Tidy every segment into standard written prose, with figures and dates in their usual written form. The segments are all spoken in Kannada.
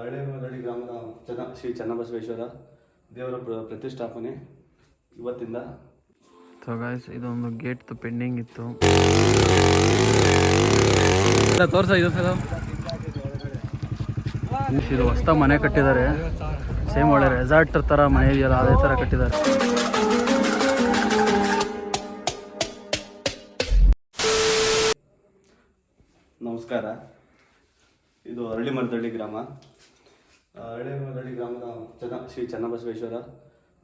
ಹಳೆಮರಡಿ ಗ್ರಾಮದ ಶ್ರೀ ಚನ್ನಬಸವೇಶ್ವರ ದೇವರ ಪ್ರತಿಷ್ಠಾಪನೆ ಇವತ್ತಿಂದ. ಸೊ ಗಾಯ್ಸ್, ಇದೊಂದು ಗೇಟ್ ಪೆಂಡಿಂಗ್ ಇತ್ತು. ತೋರ್ಸ ಇದು ಹೊಸ ಮನೆ ಕಟ್ಟಿದ್ದಾರೆ. ಸೇಮ್ ಒಳ್ಳೆ ರೆಸಾರ್ಟ್ ಥರ ಮನೆ ಇದೆಯಲ್ಲ, ಅದೇ ಥರ ಕಟ್ಟಿದ್ದಾರೆ. ನಮಸ್ಕಾರ. ಇದು ಹರಳಿಮರದಳ್ಳಿ ಗ್ರಾಮ. ಹರಳಿಮರದಳ್ಳಿ ಗ್ರಾಮದ ಶ್ರೀ ಚನ್ನಬಸವೇಶ್ವರ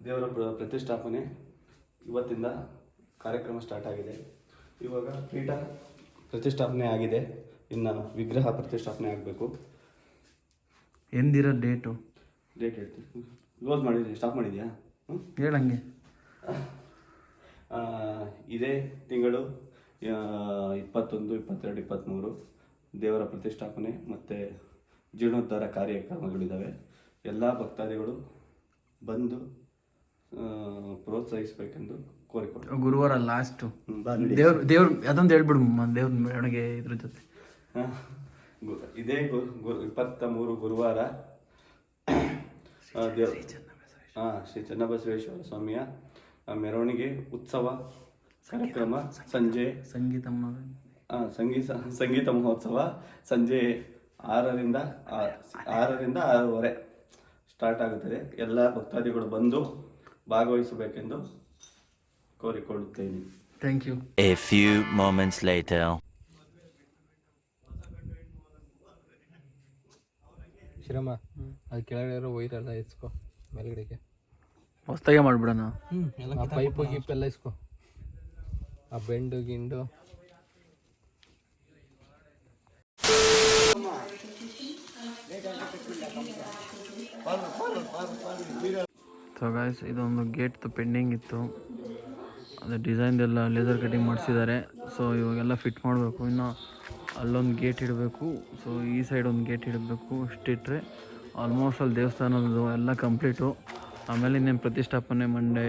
ದೇವರ ಪ್ರತಿಷ್ಠಾಪನೆ ಇವತ್ತಿಂದ ಕಾರ್ಯಕ್ರಮ ಸ್ಟಾರ್ಟ್ ಆಗಿದೆ. ಇವಾಗ ಪೀಠ ಪ್ರತಿಷ್ಠಾಪನೆ ಆಗಿದೆ, ಇನ್ನು ವಿಗ್ರಹ ಪ್ರತಿಷ್ಠಾಪನೆ ಆಗಬೇಕು. ಎಂದಿರೋ ಡೇಟ್ ಹೇಳ್ತೀನಿ. ಕ್ಲೋಸ್ ಮಾಡಿದ್ರಿ, ಸ್ಟಾಪ್ ಮಾಡಿದ್ಯಾ? ಹೇಳಂಗೆ. ಇದೇ ತಿಂಗಳು 21, 22, 23 ದೇವರ ಪ್ರತಿಷ್ಠಾಪನೆ ಮತ್ತು ಜೀರ್ಣೋದ್ಧಾರ ಕಾರ್ಯಕ್ರಮಗಳಿದ್ದಾವೆ. ಎಲ್ಲ ಭಕ್ತಾದಿಗಳು ಬಂದು ಪ್ರೋತ್ಸಾಹಿಸಬೇಕೆಂದು ಕೋರಿಕೊಂಡು. ಗುರುವಾರ ಲಾಸ್ಟು ದೇವ್ರ ಅದೊಂದು ಹೇಳ್ಬಿಡು ದೇವ್ರ ಮೆರವಣಿಗೆ ಇದ್ರ ಜೊತೆ. ಇದೇ 23 ಗುರುವಾರ ಶ್ರೀ ಚನ್ನಬಸವೇಶ್ವರ ಸ್ವಾಮಿಯ ಮೆರವಣಿಗೆ ಉತ್ಸವ ಕಾರ್ಯಕ್ರಮ ಸಂಜೆ ಸಂಗೀತ ಮಹೋತ್ಸವ ಸಂಜೆ 6ರಿಂದ 6:30 ಸ್ಟಾರ್ಟ್ ಆಗುತ್ತದೆ. ಎಲ್ಲ ಭಕ್ತಾದಿಗಳು ಬಂದು ಭಾಗವಹಿಸಬೇಕೆಂದು ಕೋರಿಕೊಳ್ಳುತ್ತೇನೆ. Thank you. A few moments later. ಶ್ರಮ ಅದು ಕೆಳಗಡೆ ಒಯ್ರಲ್ಲ, ಇಸ್ಕೋ ಮೇಲ್ಗಡೆಗೆ ಹೊಸ್ದಾಗೆ ಮಾಡ್ಬಿಡೋಣ. ಆ ಪೈಪು ಗೀಪೆಲ್ಲ ಇಸ್ಕೋ, ಆ ಬೆಂಡು ಗಿಂಡು. ಸೊ ಗಾಯ್ಸ್, ಇದೊಂದು ಗೇಟ್ ಪೆಂಡಿಂಗ್ ಇತ್ತು. ಅದು ಡಿಸೈನ್ದೆಲ್ಲ ಲೇಸರ್ ಕಟಿಂಗ್ ಮಾಡಿಸಿದ್ದಾರೆ. ಸೊ ಇವಾಗೆಲ್ಲ ಫಿಟ್ ಮಾಡಬೇಕು. ಇನ್ನು ಅಲ್ಲೊಂದು ಗೇಟ್ ಇಡಬೇಕು. ಸೊ ಈ ಸೈಡ್ ಒಂದು ಗೇಟ್ ಇಡಬೇಕು. ಇಷ್ಟಿಟ್ರೆ ಆಲ್ಮೋಸ್ಟ್ ಅಲ್ಲಿ ದೇವಸ್ಥಾನದ್ದು ಎಲ್ಲ ಕಂಪ್ಲೀಟು. ಆಮೇಲೆ ಇನ್ನೇನು ಪ್ರತಿಷ್ಠಾಪನೆ ಮಂಡೇ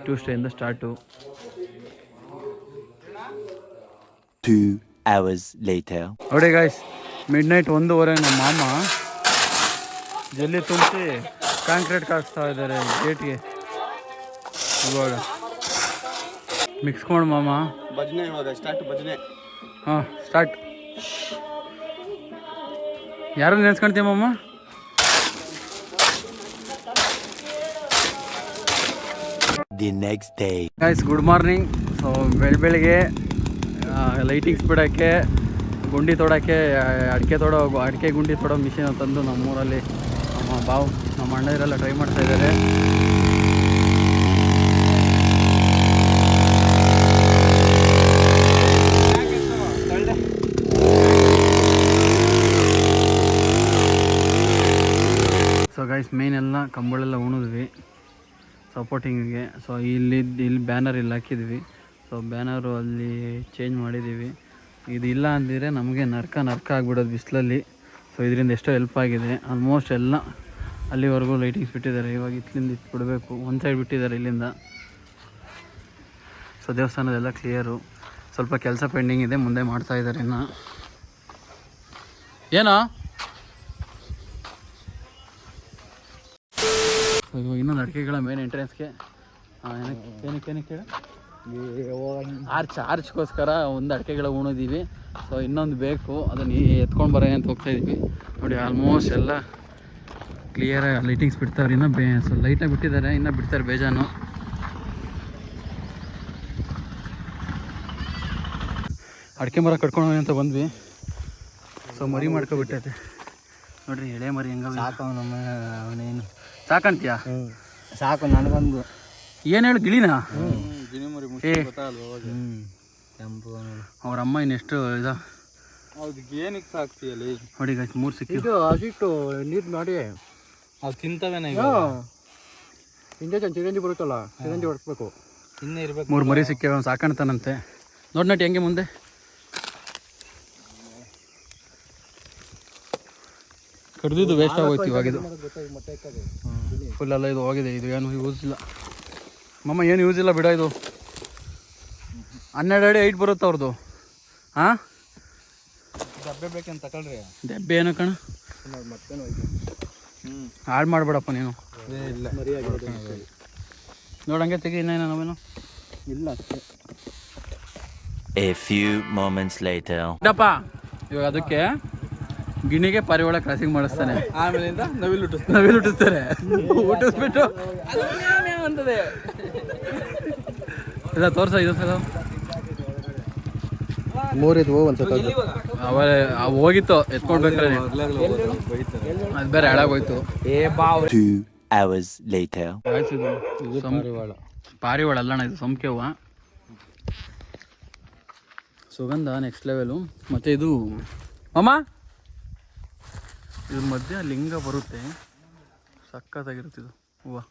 ಟ್ಯೂಸ್ಡೇಯಿಂದ ಸ್ಟಾರ್ಟು. 2 hours later. ನೋಡಿ ಗಾಯ್ಸ್, ಮಿಡ್ನೈಟ್ 1:15 ನಮ್ಮ ಮಾಮ ಜಲ್ಲಿ ತುಂಬಿಸಿ ಕಾಂಕ್ರೀಟ್ ಹಾಕ್ಸ್ತಾ ಇದ್ದಾರೆ ಗೇಟ್ಗೆ. ಇವಾಗ ಮಿಕ್ಸ್ ಮಾಡಿ ಮಾಮ. ಭಜನೆ ಇವಾಗ ಸ್ಟಾರ್ಟ್. ಭಜನೆ ಸ್ಟಾರ್ಟ್. ಯಾರು ನೆನೆಸ್ಕೊಳ್ತೀವಿ ಮಾಮ? The next day. Guys, good morning. So ಬೆಳಗ್ಗೆ ಲೈಟಿಂಗ್ಸ್ ಬಿಡೋಕ್ಕೆ, ಗುಂಡಿ ತೊಡೋಕ್ಕೆ, ಅಡಿಕೆ ಗುಂಡಿ ತೊಡೋ ಮಿಷಿನ್ ತಂದು ನಮ್ಮೂರಲ್ಲಿ ನಮ್ಮ ಅಣ್ಣದಿರೆಲ್ಲ ಟ್ರೈ ಮಾಡ್ತಾ ಇದ್ದಾರೆ. ಸೊ ಗೈಸ್, ಮೇನ್ ಎಲ್ಲ ಕಂಬಳೆಲ್ಲ ಉಣಿದ್ವಿ ಸಪೋರ್ಟಿಂಗಿಗೆ. ಸೊ ಇಲ್ಲಿ ಬ್ಯಾನರ್ ಇಲ್ಲಿ ಹಾಕಿದ್ವಿ. ಸೊ ಬ್ಯಾನರು ಅಲ್ಲಿ ಚೇಂಜ್ ಮಾಡಿದ್ದೀವಿ. ಇದು ಇಲ್ಲ ಅಂದಿದ್ರೆ ನಮಗೆ ನರ್ಕ ಆಗಿಬಿಡೋದು ಬಿಸಿಲಲ್ಲಿ. ಸೊ ಇದರಿಂದ ಎಷ್ಟೋ ಹೆಲ್ಪ್ ಆಗಿದೆ. ಆಲ್ಮೋಸ್ಟ್ ಎಲ್ಲ ಅಲ್ಲಿವರೆಗೂ ಲೈಟಿಂಗ್ಸ್ ಬಿಟ್ಟಿದ್ದಾರೆ. ಇವಾಗ ಇಲ್ಲಿಂದ ಬಿಡಬೇಕು. ಒಂದು ಸೈಡ್ ಬಿಟ್ಟಿದ್ದಾರೆ ಇಲ್ಲಿಂದ. ಸೊ ದೇವಸ್ಥಾನದೆಲ್ಲ ಕ್ಲಿಯರು. ಸ್ವಲ್ಪ ಕೆಲಸ ಪೆಂಡಿಂಗ್ ಇದೆ, ಮುಂದೆ ಮಾಡ್ತಾಯಿದ್ದಾರೆ ಇನ್ನು. ಏನೋ ಇವಾಗ ಇನ್ನೊಂದು ಅಡಿಕೆಗಳ ಮೇನ್ ಎಂಟ್ರೆನ್ಸ್ಗೆ ಏನಕ್ಕೆ ಹೇಳ ಆರ್ಚ್ಗೋಸ್ಕರ ಒಂದು ಅಡಿಕೆಗಳ ಉಣಿದೀವಿ. ಸೊ ಇನ್ನೊಂದು ಬೇಕು, ಅದನ್ನು ಎತ್ಕೊಂಡು ಬರೋಣ ಅಂತ ಹೋಗ್ತಾಯಿದ್ವಿ. ನೋಡಿ ಆಲ್ಮೋಸ್ಟ್ ಎಲ್ಲ ಕ್ಲಿಯರಾಗಿ ಲೈಟಿಂಗ್ಸ್ ಬಿಡ್ತಾರೆ. ಇನ್ನೂ ಸೊ ಲೈಟಾಗಿ ಬಿಟ್ಟಿದ್ದಾರೆ, ಇನ್ನೂ ಬಿಡ್ತಾರೆ ಬೇಜಾನು. ಅಡಿಕೆ ಮರ ಕಟ್ಕೊಂಡು ಅಂತ ಬಂದ್ವಿ. ಸೊ ಮರಿ ಮಾಡ್ಕೊಬಿಟ್ಟೈತೆ ನೋಡ್ರಿ, ಎಳೆ ಮರಿ ಹೆಂಗ ಸಾಕು. ಅವನೇನು ಸಾಕಂತೀಯ? ಸಾಕು ನನಗೊಂದು. ಏನು ಹೇಳು, ಗಿಳಿನಾ? ಗಿಣಿ ಮರಿ ಕೆಂಪು. ಅವ್ರ ಅಮ್ಮ ಇನ್ನೆಷ್ಟು ಹೌದು, ಏನಕ್ಕೆ ಸಾಕ್ತೀಯಲ್ಲಿ? ನೋಡಿ ಗಾಯ್ಸ್, 3 ಸಿಕ್ಕಿದ್ದು. ಅದಿಟ್ಟು ನೀರು ಮಾಡಿ ಅದು ತಿಂತವೇನ ಈಗ. ಇಂಜೆಕ್ಷನ್ ಚಿರಂಜಿ ಬರುತ್ತಲ್ಲ, ಚಿರಂಜಿ ಹೊಡ್ಸ್ಬೇಕು. ಇನ್ನೇ ಇರ್ಬೇಕು. 3 ಮರಿ ಸಿಕ್ಕೇವೆ. ಅವ್ನು ಸಾಕಾಣ್ತಾನಂತೆ. ನೋಡಿ ನಟಿ ಹೆಂಗೆ ಮುಂದೆ ಕಡ್ದಿದ್ದು ವೇಸ್ಟ್ ಆಗೋಯ್ತು. ಇವಾಗಿದು ಫುಲ್ಲೆಲ್ಲ ಇದು ಹೋಗಿದೆ. ಇದು ಏನು ಯೂಸ್ ಇಲ್ಲ ಮಮ್ಮ, ಏನು ಯೂಸ್ ಇಲ್ಲ ಬಿಡ. ಇದು 12 ಅಡಿ 8 ಬರುತ್ತೆ ಅವ್ರದ್ದು. ಹಾಂ, ಡಬ್ಬೆ ಬೇಕಂತ ತಗೊಳ್ರಿ. ದೆಬ್ಬೆ ಏನೋ ಕಣ, ಹಾಳು ಮಾಡಬೇಡಪ್ಪ ನೀನು. ಇಲ್ಲ ನೋಡಂಗೆ ತೆಗಿ ಇನ್ನೇನು ನಾವೇನು ಇಲ್ಲ ಅಷ್ಟೇ. A few moments later. ಇಡಪ್ಪ ಇವಾಗ ಅದಕ್ಕೆ ಗಿಣಿಗೆ ಪಾರಿವಾಳ ಕ್ರಾಸಿಂಗ್ ಮಾಡಿಸ್ತಾನೆ. ಆಮೇಲಿಂದ ನವಿಲು ಹುಟ್ಟಿಸ್ತಾರೆ. ಹುಟ್ಟಿಸ್ಬಿಟ್ಟು ಅಂತದೆ ಇಲ್ಲ ತೋರ್ಸ ಇದು ಸಲ ಮೂರಿದ್ವು ಒಂದ್ಸತ ಅವೇ ಹೋಗಿತ್ತು ಎತ್ಕೊಳ್ಬೇಕಾದ್ರೆ ಅದು ಬೇರೆ ಹಾಳಾಗೋಯ್ತು. 2 hours later. ಪಾರಿವಾಳ ಅಲ್ಲಣ್ಣ ಇದು ಸಂಖ್ಯೆ ಹೂವು. ಸುಗಂಧ ನೆಕ್ಸ್ಟ್ ಲೆವೆಲು. ಮತ್ತು ಇದು ಅಮ್ಮ ಇದ್ರ ಮಧ್ಯೆ ಲಿಂಗ ಬರುತ್ತೆ, ಸಕ್ಕತ್ತಾಗಿರುತ್ತೆ ಇದು ಹೂವು.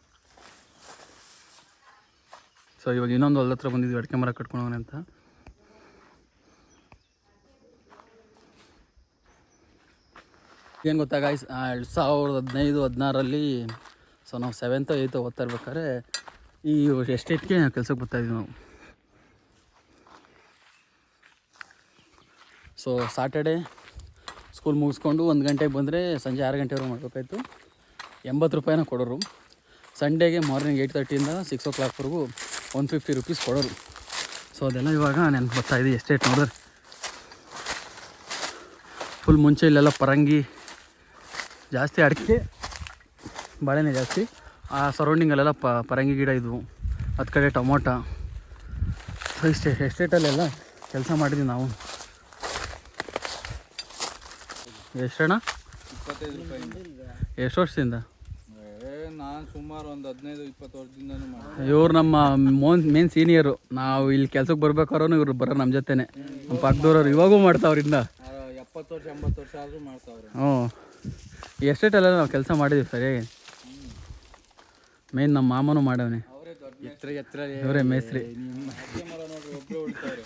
ಸೊ ಇವಾಗ ಇನ್ನೊಂದು ಹೊಲದ ಹತ್ರ ಬಂದಿದ್ವಿ ಅಡಿಕೆ ಮರ ಕಟ್ಕೊಂಡವನೆ ಅಂತ. ಏನು ಗೊತ್ತಾ ಗಾಯ್ಸ್, 2015-16 ಸೊ ನಾವು 7th 8th ಓದ್ತಾ ಇರ್ಬೇಕಾದ್ರೆ ಈ ಎಸ್ಟೇಟ್ಗೆ ಕೆಲ್ಸಕ್ಕೆ ಬರ್ತಾಯಿದ್ವಿ ನಾವು. ಸೊ ಸಾಟರ್ಡೆ ಸ್ಕೂಲ್ ಮುಗಿಸ್ಕೊಂಡು 1 ಗಂಟೆಗೆ ಬಂದರೆ ಸಂಜೆ 6 ಗಂಟೆವರೆಗೂ ಮಾಡಬೇಕಾಯ್ತು. 80 ರೂಪಾಯಿನ ಕೊಡೋರು. ಸಂಡೇಗೆ ಮಾರ್ನಿಂಗ್ 8:30 6 o'clockವರೆಗೂ 150 rupees ಕೊಡೋರು. ಸೊ ಅದೆಲ್ಲ ಇವಾಗ ನೆನಪು ಬರ್ತಾಯಿದೆ ಎಸ್ಟೇಟ್ ನೋಡಿದ್ರೆ. ಫುಲ್ ಮುಂಚೆ ಇಲ್ಲೆಲ್ಲ ಪರಂಗಿ ಜಾಸ್ತಿ, ಅಡಿಕೆ ಬಾಳೆನೇ ಜಾಸ್ತಿ. ಆ ಸರೌಂಡಿಂಗಲ್ಲೆಲ್ಲ ಪರಂಗಿ ಗಿಡ ಇದ್ವು, ಹತ್ತು ಕಡೆ ಟೊಮೊಟೊ. ಸೊ ಎಸ್ಟೇಟಲ್ಲೆಲ್ಲ ಕೆಲಸ ಮಾಡಿದ್ವಿ ನಾವು. ಎಷ್ಟಣ್ಣ? 25 ರೂಪಾಯಿ. ಎಷ್ಟು ವರ್ಷದಿಂದ? ನಾನು ಸುಮಾರು ಒಂದು 15-20 ವರ್ಷದಿಂದನೂ ಮಾಡಿ. ಇವ್ರು ನಮ್ಮ ಮೇನ್ ಸೀನಿಯರು. ನಾವು ಇಲ್ಲಿ ಕೆಲ್ಸಕ್ಕೆ ಬರ್ಬೇಕಾದ್ರೂ ಇವ್ರು ಬರೋ ನಮ್ಮ ಜೊತೆನೆ. ನಮ್ಮ ಪಕ್ಕದವ್ರವ್ರು ಇವಾಗೂ ಮಾಡ್ತಾವ್ರಿಂದ 70 ವರ್ಷ 80 ವರ್ಷ ಆದರೂ ಮಾಡ್ತಾವ್ರೆ. ಹ್ಞೂ ಎಸ್ಟೇಟಲ್ಲೆಲ್ಲ ನಾವು ಕೆಲಸ ಮಾಡಿದ್ವಿ ಸರಿಯಾಗಿ. ಮೇನ್ ನಮ್ಮ ಮಾಮನೂ ಮಾಡವನೆ, ಇವರೇ ಮೇಸ್ತ್ರಿ.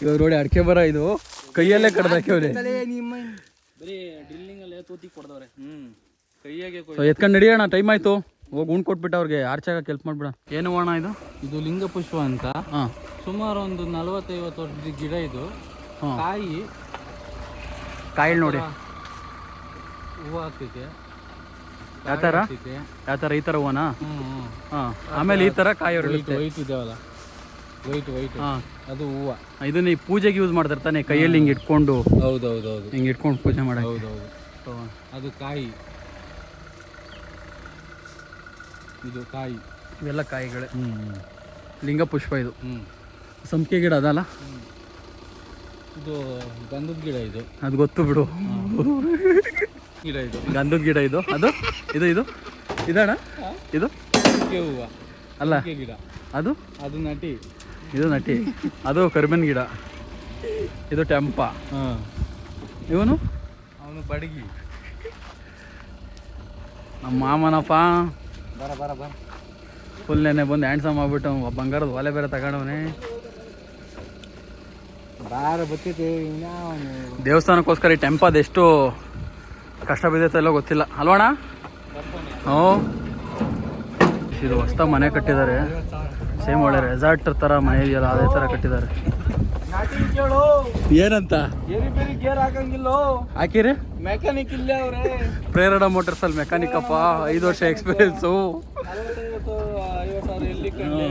ಇವಾಗ ನೋಡಿ ಅಡಿಕೆ ಬರ ಇದು ಕೈಯಲ್ಲೇ ಕಡ್ದಾಕ್ಯವ್ರೆ. ಎತ್ಕೊಂಡು ನಡಿಯೋಣ, ಟೈಮ್ ಆಯ್ತು. ಹೋಗಿ ಉಣ್ ಕೊಟ್ಬಿಟ್ಟು ಅವ್ರಿಗೆ ಆರ್ಚಾಗ ಕೆಲ್ಸ ಮಾಡ್ಬಿಡ. ಏನು ಅಣ್ಣ ಇದು? ಇದು ಲಿಂಗ ಪುಷ್ಪ ಅಂತ. ಹಾಂ, ಸುಮಾರು ಒಂದು 40-50 ವರ್ಷದ ಗಿಡ ಇದು. ಹಾಂ, ಕಾಯಿ ನೋಡಿ ಹೂವು ಹಾಕಕ್ಕೆ ಯಾವ ಥರ ಈ ಥರ ಹೂವನಾ? ಹಾಂ, ಆಮೇಲೆ ಈ ಥರ ಕಾಯಿ ಹೊರಡುತ್ತೆ. ವೈಟ್ ಇದಾವಲ್ಲ, ವೈಟ್ ಹಾಂ, ಅದು ಹೂವು. ಇದನ್ನ ಈ ಪೂಜೆಗೆ ಯೂಸ್ ಮಾಡ್ತಾರೆ ತಾನೆ, ಕೈಯಲ್ಲಿ ಹಿಂಗೆ ಇಟ್ಕೊಂಡು. ಹೌದೌದು ಹಿಂಗೆ ಇಟ್ಕೊಂಡು ಪೂಜೆ ಮಾಡೋದು. ಹೌದೌದು. ಅದು ಕಾಯಿ, ಇದು ಕಾಯಿ, ಇವೆಲ್ಲ ಕಾಯಿಗಳೇ. ಲಿಂಗ ಪುಷ್ಪ ಇದು. ಹ್ಞೂ, ಸಂಪಿಗೆ ಗಿಡ ಅದಲ್ಲ, ಇದು ಗಂಧದ ಗಿಡ. ಇದು ಅದು ಗೊತ್ತು ಬಿಡು. ಗಿಡ ಇದು ಗಂಧದ ಗಿಡ ಇದು. ಅದು ಇದು ಇದು ಇದಣ್ಣ, ಇದು ಹೂವು ಅಲ್ಲ, ಗಿಡ. ಅದು ನಟಿ, ಇದು ನಟಿ. ಅದು ಕರಿಬೇವಿನ ಗಿಡ. ಇದು ಟೆಂಪ. ಹಾಂ, ಇವನು ಅವನು ಬಡಗಿ. ನಮ್ಮ ಮಾಮನಪ್ಪ ಬರ ಫುಲ್ ನೆನೆ ಬಂದು ಹ್ಯಾಂಡ್ಸಮ್ ಆಗ್ಬಿಟ್ಟು ಬಂಗಾರದ ಒಲೆ ಬೇರೆ ತಗೊಂಡವನೇ. ಬರ್ತೈತೆ. ದೇವಸ್ಥಾನಕ್ಕೋಸ್ಕರ ಈ ಟೆಂಪದು ಎಷ್ಟು ಕಷ್ಟ ಬಿದ್ದೈತೆ ಎಲ್ಲೋ ಗೊತ್ತಿಲ್ಲ ಅಲ್ವಣ್ಣ? ಹ್ಞೂ, ಇದು ಹೊಸ್ತ ಮನೆ ಕಟ್ಟಿದ್ದಾರೆ. ಸೇಮ್ ಒಳ್ಳೆ ರೆಸಾರ್ಟ್ ಥರ ಮನೆ ಇದೆಯಲ್ಲ ಅದೇ ಥರ ಕಟ್ಟಿದ್ದಾರೆ. ಏನಂತ ಗೇರ್ ಹಾಕಂಗಿಲ್ಲ, ಹಾಕಿರಿ? ಮೆಕ್ಯಾನಿಕ್ ಇಲ್ಲ ಅವ್ರೆ. ಪ್ರೇರಣ ಮೋಟರ್ಸಲ್ಲಿ ಮೆಕ್ಯಾನಿಕಪ್ಪ, 5 ವರ್ಷ ಎಕ್ಸ್ಪೀರಿಯನ್ಸು. 40-50 ಎಲ್ಲಿ ಕಂಡು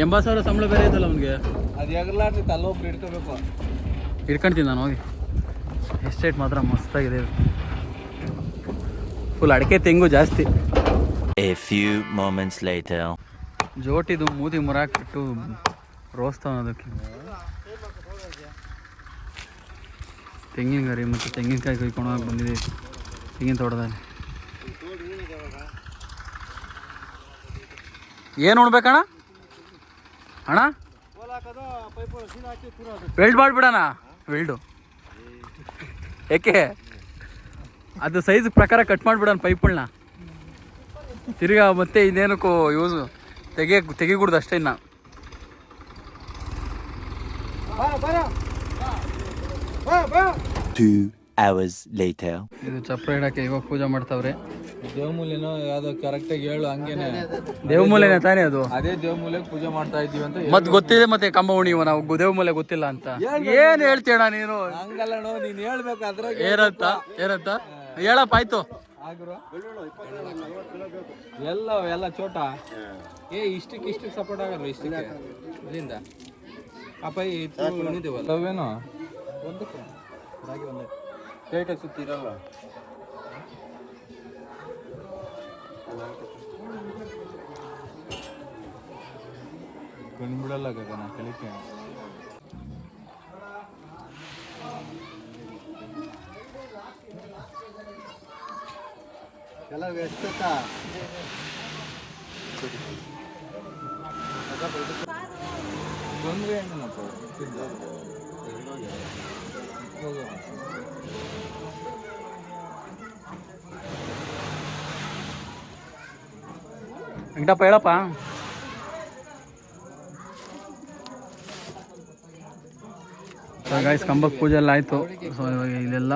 80,000 ಸಂಬಳ ಬೇರೆ ಐತಲ್ಲ ಅವನಿಗೆ. ಅದು ಎಗರ್ಲಾಡ್ತೈತೆ, ಅಲ್ಲೊಬ್ರು ಹಿಡ್ಕೋಬೇಕು. ಹಿಡ್ಕೊಂತೀನಿ ನಾನು ಹೋಗಿ. ಎಸ್ಟೇಟ್ ಮಾತ್ರ ಮಸ್ತಾಗಿದೆ. ಫುಲ್ ಅಡಿಕೆ ತೆಂಗು ಜಾಸ್ತಿ. A few moments later. ಜೋಟಿದು ಮೂತಿ ಮುರಾಕ್ಬಿಟ್ಟು ರೋಸ್ತಾವ ಅದಕ್ಕೆ. ತೆಂಗಿನ ಗರಿ ಮತ್ತು ತೆಂಗಿನಕಾಯಿ ಕೊಯ್ಕೊಂಡು ಹೋಗಿ ಬಂದಿದೆ ತೆಂಗಿನ ತೋಟದಲ್ಲಿ. ಏನು ಉಣ್ಬೇಕಣ್ಣ? ಅಣ್ಣ ವೆಲ್ಡ್ ಮಾಡಿಬಿಡಣ. ವೆಲ್ಡು ಏಕೆ? ಅದು ಸೈಜ್ ಪ್ರಕಾರ ಕಟ್ ಮಾಡಿಬಿಡೋಣ ಪೈಪ್ಗಳನ್ನ. ತಿರ್ಗಾ ಮತ್ತೆ ಇನ್ನೇನಕ್ಕೂ ಯೂಸ್ ತೆಗಿಕೂಡ್ದು ಅಷ್ಟೇ. ಇನ್ನು 2 hours later. ಇದು ಚಪ್ರ ಇಡಕ್ಕೆ ಇವಾಗ ಪೂಜೆ ಮಾಡ್ತಾವ್ರೆ. ದೇವಮೂಲೆನೋ ಯಾವ್ದೋ ಕರೆಕ್ಟಾಗಿ ಹೇಳು. ಹಂಗೇನೆ ದೇವಮೂಲೆನೇ ತಾನೇ ಅದು. ಅದೇ ದೇವಮೂಲೆಗೆ ಪೂಜೆ ಮಾಡ್ತಾ ಇದೀವಿ ಅಂತ ಮತ್ತೆ ಗೊತ್ತಿದೆ. ಮತ್ತೆ ಕಂಬ ಉಣಿವ ನಾವು ದೇವಮೂಲೆ ಗೊತ್ತಿಲ್ಲ ಅಂತ ಏನ್ ಹೇಳ್ತೀಯಣ್ಣ ನೀನು? ಹಂಗಲ್ಲ, ನೀನ್ ಹೇಳ್ಬೇಕಾದ್ರೆ ಏನಂತ ಹೇಳಪ್ಪ. ಆಯ್ತು. ಎಲ್ಲ ಚೋಟ ಇಷ್ಟಕ್ಕೆ ಸಪೋರ್ಟ್ ಆಗಲ್ಲ ಇಷ್ಟಕ್ಕೆ ಇಲ್ಲಿಂದ ಅಪ್ಪ ಇದೇವಲ್ಲ ಒಂದಕ್ಕೆ ರಾಗಿ ಒಂದೇ ಟೈಟಾಗಿ ಸುತ್ತಿರಲ್ಲ ಕಂಡ್ಬಿಡಲ್ಲ ಗಗನ ಕಲಿಕೆ ಎಲ್ಲ ಎಷ್ಟೊತ್ತಾ ತೊಂದರೆ ಏನಪ್ಪ ವೆಂಕಟಪ್ಪ ಹೇಳಪ್ಪ. ಗಾಯ್ಸ್ ಕಂಬಕ್ಕೆ ಪೂಜೆ ಎಲ್ಲ ಆಯಿತು. ಸೊ ಇವಾಗ ಇಲ್ಲೆಲ್ಲ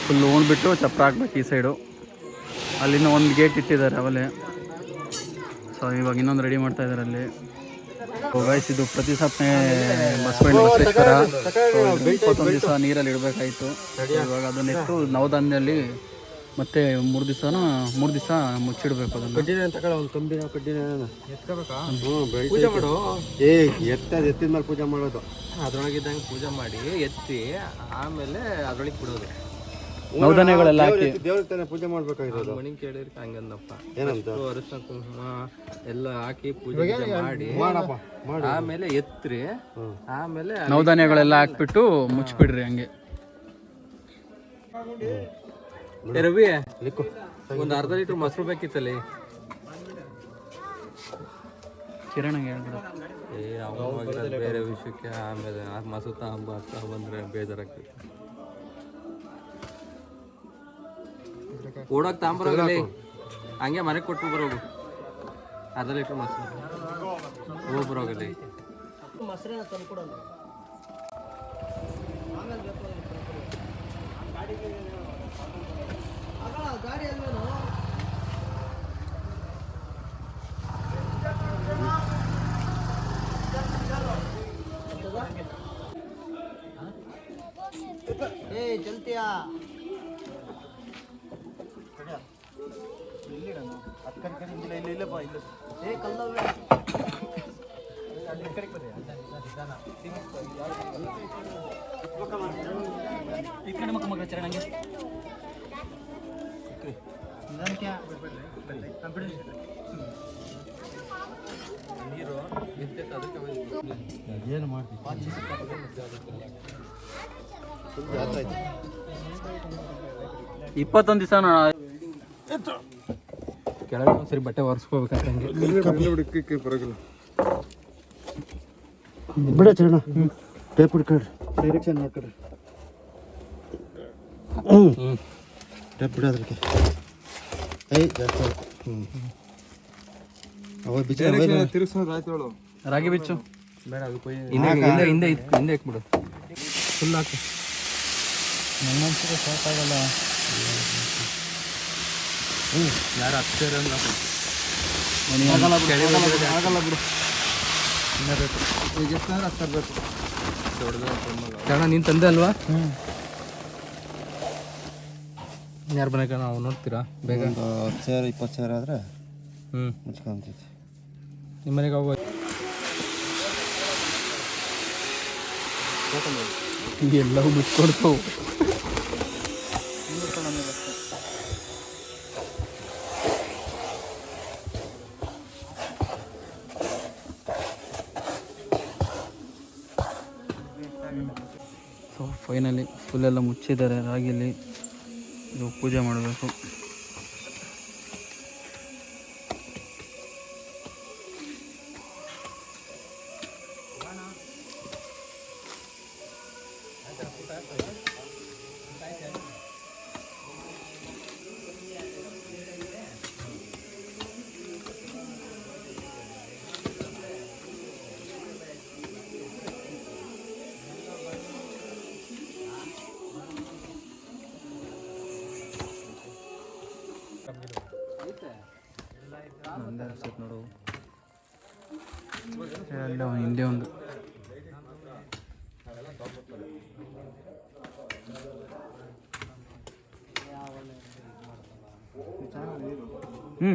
ಫುಲ್ ಓಣ್ಬಿಟ್ಟು ಚಪ್ರ ಹಾಕ್ಬೇಕು ಈ ಸೈಡು. ಅಲ್ಲಿಂದ ಒಂದು ಗೇಟ್ ಇಟ್ಟಿದ್ದಾರೆ ಅವಲೇ. ಸೊ ಇವಾಗ ಇನ್ನೊಂದು ರೆಡಿ ಮಾಡ್ತಾ ಇದ್ದಾರೆ ಅಲ್ಲಿ. ಗಾಯ್ಸ್ ಇದು ಪ್ರತಿ ಸಪ್ನೆ ಬಸವೇಶ್ವರ 21 ದಿವಸ ನೀರಲ್ಲಿ ಇಡಬೇಕಾಯಿತು. ಇವಾಗ ಅದನ್ನ ಇಟ್ಟು ನವಧಾನ್ಯಲ್ಲಿ ಮತ್ತೆ 3 ದಿವಸ ಮುಚ್ಚಿಡ್ಬೇಕು ಅದನ್ನು. ಒಂದು ಕಂಬಿನ ಕಡ್ಡಿನ ಎತ್ಕೋಬೇಕಾ? ಪೂಜೆ ಮಾಡು. ಎತ್ತಿದ ಮೇಲೆ ಪೂಜೆ ಮಾಡೋದು. ಅದ್ರೊಳಗಿದ್ದಂಗೆ ಪೂಜೆ ಮಾಡಿ ಎತ್ತಿ ಆಮೇಲೆ ಅದ್ರೊಳಗೆ ಬಿಡೋದು. ನವಧಾನ್ಯಗಳೆಲ್ಲ ಹಾಕಿ ದೇವ್ರಿಗೆ ತಾನೇ ಪೂಜೆ ಮಾಡ್ಬೇಕಾಗಿರೋದು. ಮನೆ ಕೇಳಿರ್ಕ ಹಂಗಂದಪ್ಪ. ಏನಂತ ಅರಿಶಿನ ಕುಂಕುಮ ಎಲ್ಲ ಹಾಕಿ ಪೂಜೆ ಮಾಡಿ ಆಮೇಲೆ ಎತ್ರಿ ಆಮೇಲೆ ನವಧಾನ್ಯಗಳೆಲ್ಲ ಹಾಕ್ಬಿಟ್ಟು ಮುಚ್ಚಿಬಿಡ್ರಿ ಹಂಗೆ. ರವಿ ಒಂದು ಅರ್ಧ ಲೀಟ್ರ್ ಮೊಸರು ಬೇಕಿತ್ತಲ್ಲಿ. ಕಿರಣಂಗೆ ಹೇಳ್ಬಿಡು. ಅವನು ಬೇರೆ ವಿಷಯಕ್ಕೆ ಆಮೇಲೆ ಮೊಸರು ತಗೊಂಬ ಬಂದ್ರೆ ಬೇಜಾರಾಗ್ತೈತೆ. ಓಡೋಕೆ ತಗೊಂಬರೋಗಲ್ಲಿ ಹಂಗೆ ಮನೆಗೆ ಕೊಟ್ಟು ಬರೋಗು. ಅರ್ಧ ಲೀಟ್ರ್ ಮೊಸರು ಹೋಗ್ಬರೋಗಲ್ಲಿ. ಚಲ್ತಿಯಾ ಏನು ಮಾಡ್ತೀವಿ 21 ದಿವಸ ಕೆಳಗೆ ಒಂದ್ಸರಿ ಬಟ್ಟೆ ಒರೆಸ್ಕೋಬೇಕಂತ ಬರೋಗಿಲ್ಲ. ಬಿಡ ಚರಣ ಟೇಪ್ ಹಿಡ್ಕೊಳ್ರಿ. ಡೈರೆಕ್ಷನ್ ಮಾಡ್ಕೊಳ್ರಿ. ಟೇಪ್ ಬಿಡೋದ್ರಿಗೆ ಜಾಸ್ತಿ. ತಿರ್ಗಿಸೋದು ರಾಗಿ ಬಿಚ್ಚು ಬೇಡ. ಅದು ಹಿಂದೆ ಹಾಕ್ಬಿಡು. ಫುಲ್ ಹಾಕು. ನನ್ನೊಂದ್ಸರಿ ಸಾಕಾಗಲ್ಲ. ಯಾರು ಹಚ್ಚಾರ ಆಗಲ್ಲ ಬಿಡು. ಈಗ ಎಷ್ಟಾದ್ರೆ ಅಷ್ಟು ತರಬೇಕು. ಕಾರಣ ನೀನು ತಂದೆ ಅಲ್ವಾ? ಯಾರು ಬನಕ ನಾವು ನೋಡ್ತೀರಾ ಬೇಗ? 10,000 20,000 ಆದರೆ ಮುಚ್ಕೊಂತೈತಿ. ನಿಮ್ಮ ಮನೆಗೆ ಹೋಗೋ ಎಲ್ಲವೂ ಮುಚ್ಕೊಡ್ತಾವು. So finally ಫುಲ್ಲೆಲ್ಲ ಮುಚ್ಚಿದ್ದಾರೆ ರಾಗಿಲಿ. ಇದು ಪೂಜೆ ಮಾಡಬೇಕು. ನೋಡು ಎಲ್ಲ ಹಿಂದೆ ಒಂದು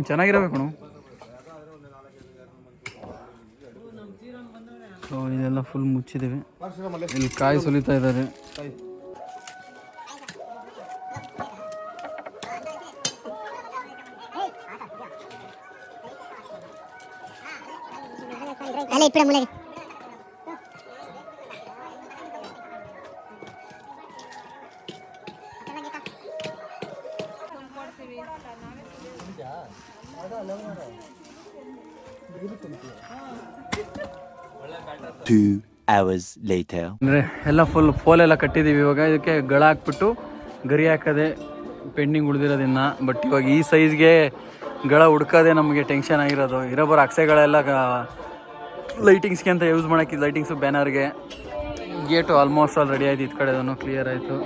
ಚೆನ್ನಾಗಿರಬೇಕು ಕಣೋ. ಸೊ ಇದೆಲ್ಲ ಫುಲ್ ಮುಚ್ಚಿದ್ದೀವಿ. ಇಲ್ಲಿ ಕಾಯಿ ಸುಲಿತಾ ಇದ್ದಾರೆ. Two hours later. ಅಂದರೆ ಎಲ್ಲ ಫುಲ್ ಫೋಲೆಲ್ಲ ಕಟ್ಟಿದ್ದೀವಿ. ಇವಾಗ ಇದಕ್ಕೆ ಗಳ ಹಾಕ್ಬಿಟ್ಟು ಗರಿ ಹಾಕೋದೆ ಪೆಂಡಿಂಗ್ ಉಳಿದಿರೋದಿನ್ನ. ಬಟ್ ಇವಾಗ ಈ ಸೈಜ್ಗೆ ಗಳ ಹುಡ್ಕೋದೆ ನಮಗೆ ಟೆನ್ಷನ್ ಆಗಿರೋದು. ಇರೋಬರೋ ಅಕ್ಸೆಗಳೆಲ್ಲ ಲೈಟಿಂಗ್ಸ್ಗೆ ಅಂತ ಯೂಸ್ ಮಾಡೋಕ್ಕೆ, ಲೈಟಿಂಗ್ಸು ಬ್ಯಾನರ್ಗೆ. ಗೇಟು ಆಲ್ಮೋಸ್ಟ್ ಆಲ್ ರೆಡಿ ಆಯ್ತು. ಈ ಕಡೆದೂ ಕ್ಲಿಯರ್ ಆಯಿತು.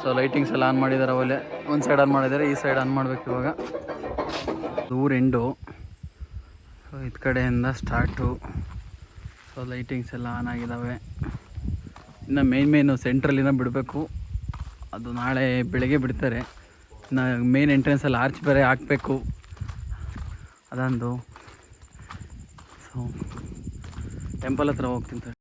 ಸೊ ಲೈಟಿಂಗ್ಸ್ ಎಲ್ಲ ಆನ್ ಮಾಡಿದ್ದಾರೆ. ಅವಲ್ಲೇ ಒಂದು ಸೈಡ್ ಆನ್ ಮಾಡಿದ್ದಾರೆ, ಈ ಸೈಡ್ ಆನ್ ಮಾಡಬೇಕು ಇವಾಗ. ಊರು ಎಂಡು. ಸೊ ಈ ಕಡೆಯಿಂದ ಸ್ಟಾರ್ಟು. ಸೊ ಲೈಟಿಂಗ್ಸ್ ಎಲ್ಲ ಆನ್ ಆಗಿದ್ದಾವೆ. ಇನ್ನು ಮೇಯ್ನು ಸೆಂಟ್ರಲ್ಲಿನ ಬಿಡಬೇಕು. ಅದು ನಾಳೆ ಬೆಳಗ್ಗೆ ಬಿಡ್ತಾರೆ. ಇನ್ನು ಮೇನ್ ಎಂಟ್ರೆನ್ಸಲ್ಲಿ ಆರ್ಚ್ ಬೇರೆ ಹಾಕಬೇಕು, ಅದೊಂದು. ಸೊ ಟೆಂಪಲ್ ಹತ್ರ ಹೋಗ್ತೀನಿ.